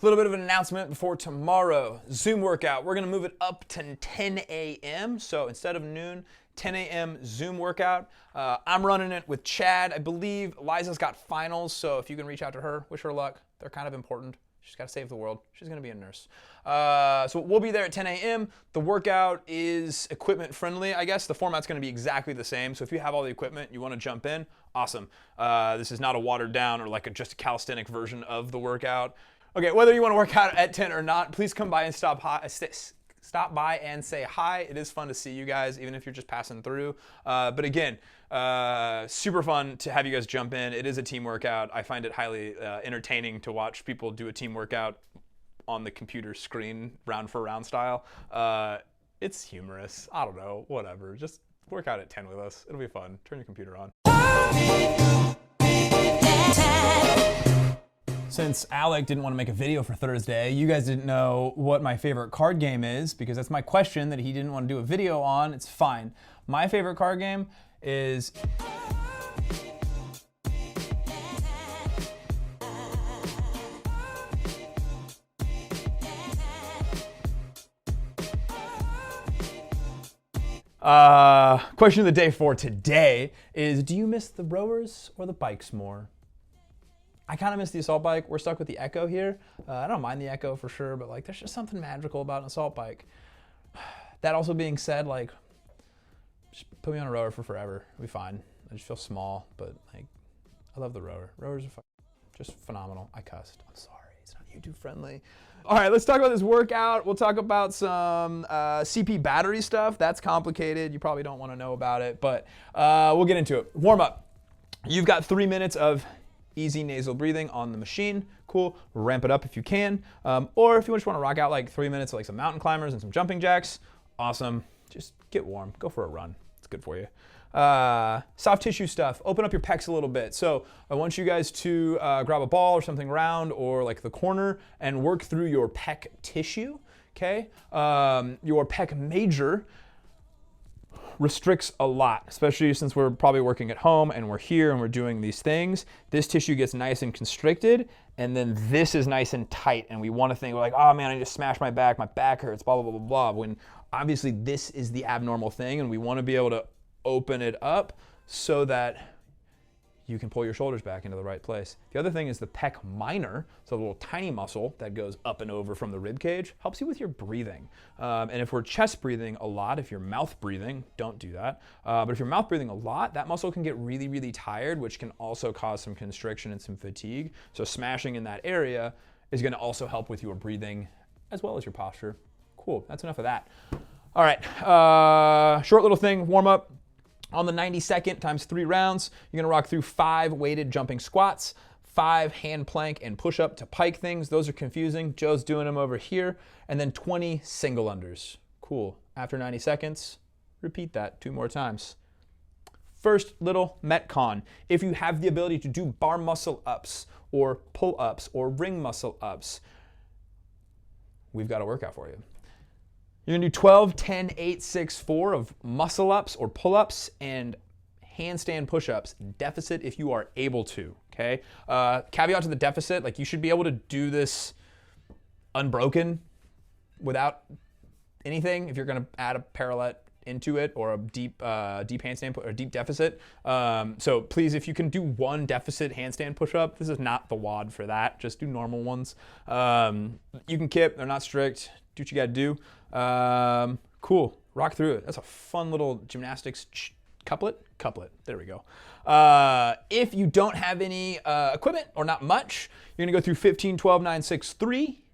A little bit of an announcement before tomorrow. Zoom workout. We're going to move it up to 10 a.m. So instead of noon, 10 a.m. Zoom workout. I'm running it with Chad. I believe Liza's got finals, so if you can reach out to her, wish her luck. They're kind of important. She's got to save the world. She's going to be a nurse. So we'll be there at 10 a.m. The workout is equipment friendly, I guess. The format's going to be exactly the same. So if you have all the equipment, you want to jump in, awesome. This is not a watered down or like just a calisthenic version of the workout. Okay, whether you want to work out at 10 or not, please come by and stop by and say hi. It is fun to see you guys, even if you're just passing through. But again, super fun to have you guys jump in. It is a team workout. I find it highly entertaining to watch people do a team workout on the computer screen, round for round style. It's humorous. I don't know, whatever. Just work out at 10 with us. It'll be fun. Turn your computer on. Since Alec didn't want to make a video for Thursday, you guys didn't know what my favorite card game is, because that's my question that he didn't want to do a video on. It's fine. My favorite card game is question of the day for today is, do you miss the rowers or the bikes more? I kind of miss the assault bike. We're stuck with the Echo here. I don't mind the Echo for sure, but like there's just something magical about an assault bike. That also being said, like just put me on a rower for forever. It'll be fine. I just feel small, but like I love the rower. Rowers are just phenomenal. I cussed. I'm sorry. It's not YouTube friendly. All right, let's talk about this workout. We'll talk about some CP battery stuff. That's complicated. You probably don't want to know about it, but we'll get into it. Warm up. You've got 3 minutes of easy nasal breathing on the machine. Cool. Ramp it up if you can. Or if you just want to rock out like 3 minutes of like some mountain climbers and some jumping jacks, awesome. Just get warm. Go for a run. It's good for you. Soft tissue stuff. Open up your pecs a little bit. So I want you guys to grab a ball or something round or like the corner and work through your pec tissue. Okay. Your pec major restricts a lot, especially since we're probably working at home and we're here and we're doing these things. This tissue gets nice and constricted, and then this is nice and tight, and we want to think like, oh man, I just smashed my back hurts, blah, blah, blah, blah, when obviously this is the abnormal thing, and we want to be able to open it up so that you can pull your shoulders back into the right place. The other thing is the pec minor, so the little tiny muscle that goes up and over from the rib cage, helps you with your breathing. And if we're chest breathing a lot, if you're mouth breathing, don't do that. But if you're mouth breathing a lot, that muscle can get really, really tired, which can also cause some constriction and some fatigue. So smashing in that area is gonna also help with your breathing as well as your posture. Cool, that's enough of that. All right, short little thing, warm up. On the 90-second times 3 rounds, you're gonna rock through 5 weighted jumping squats, 5 hand plank and push up to pike things. Those are confusing. Joe's doing them over here. And then 20 single unders. Cool. After 90 seconds, repeat that 2 more times. First little Metcon. If you have the ability to do bar muscle ups or pull ups or ring muscle ups, we've got a workout for you. You're gonna do 12, 10, 8, 6, 4 of muscle ups or pull ups and handstand push ups, deficit if you are able to, okay? Caveat to the deficit, like you should be able to do this unbroken without anything if you're gonna add a parallel into it or a deep handstand or deep deficit. So please, if you can do 1 deficit handstand push up, this is not the WOD for that, just do normal ones. You can kip, they're not strict, do what you gotta do. Cool, rock through it. That's a fun little gymnastics couplet, there we go. If you don't have any equipment or not much, you're gonna go through 15, 12, 9, 6, 3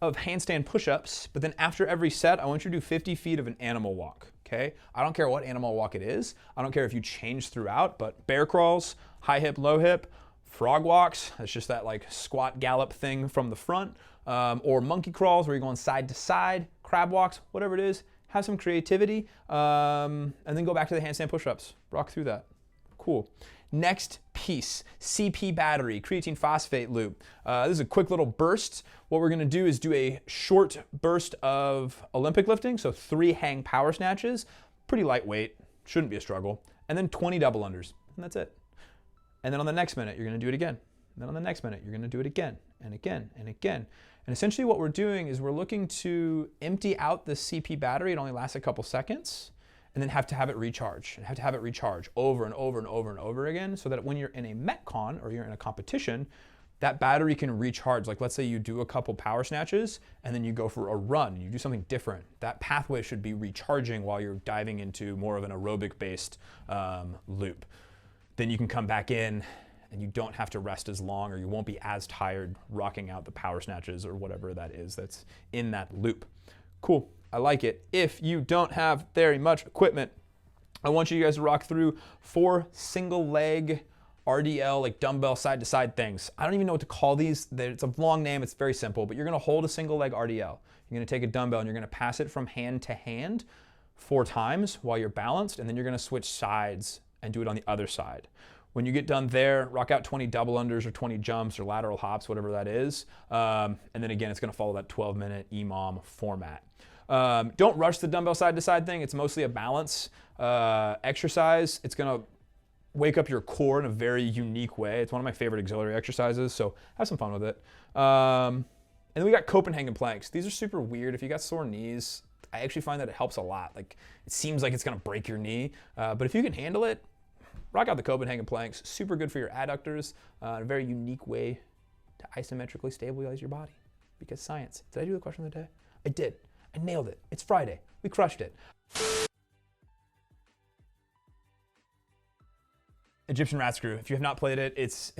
of handstand push-ups, but then after every set, I want you to do 50 feet of an animal walk, okay? I don't care what animal walk it is. I don't care if you change throughout, but bear crawls, high hip, low hip, frog walks, that's just that like squat gallop thing from the front, or monkey crawls where you're going side to side, crab walks, whatever it is, have some creativity, and then go back to the handstand push-ups. Rock through that. Cool. Next piece, CP battery, creatine phosphate loop. This is a quick little burst. What we're gonna do is do a short burst of Olympic lifting, so 3 hang power snatches, pretty lightweight, shouldn't be a struggle, and then 20 double unders, and that's it. And then on the next minute, you're gonna do it again. And then on the next minute, you're gonna do it again, and again, and again. And essentially what we're doing is we're looking to empty out the CP battery. It only lasts a couple seconds, and then have to have it recharge, and have to have it recharge over and over and over and over again, so that when you're in a Metcon or you're in a competition, that battery can recharge. Like let's say you do a couple power snatches and then you go for a run, you do something different. That pathway should be recharging while you're diving into more of an aerobic based loop. Then you can come back in and you don't have to rest as long, or you won't be as tired rocking out the power snatches or whatever that is that's in that loop. Cool, I like it. If you don't have very much equipment, I want you guys to rock through 4 single leg RDL, like dumbbell side to side things. I don't even know what to call these. It's a long name, it's very simple, but you're gonna hold a single leg RDL. You're gonna take a dumbbell and you're gonna pass it from hand to hand 4 times while you're balanced, and then you're gonna switch sides and do it on the other side. When you get done there, rock out 20 double unders or 20 jumps or lateral hops, whatever that is. And then again, it's gonna follow that 12-minute EMOM format. Don't rush the dumbbell side to side thing. It's mostly a balance exercise. It's gonna wake up your core in a very unique way. It's one of my favorite auxiliary exercises, so have some fun with it. And then we got Copenhagen planks. These are super weird. If you got sore knees, I actually find that it helps a lot. Like, it seems like it's gonna break your knee, but if you can handle it, rock out the Copenhagen planks. Super good for your adductors, a very unique way to isometrically stabilize your body. Because science. Did I do the question of the day? I did. I nailed it. It's Friday. We crushed it. Egyptian rat screw. If you have not played it, it's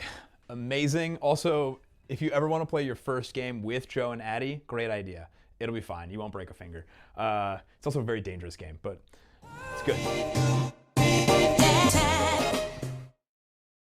amazing. Also, if you ever want to play your first game with Joe and Addy, great idea. It'll be fine. You won't break a finger. It's also a very dangerous game, but it's good.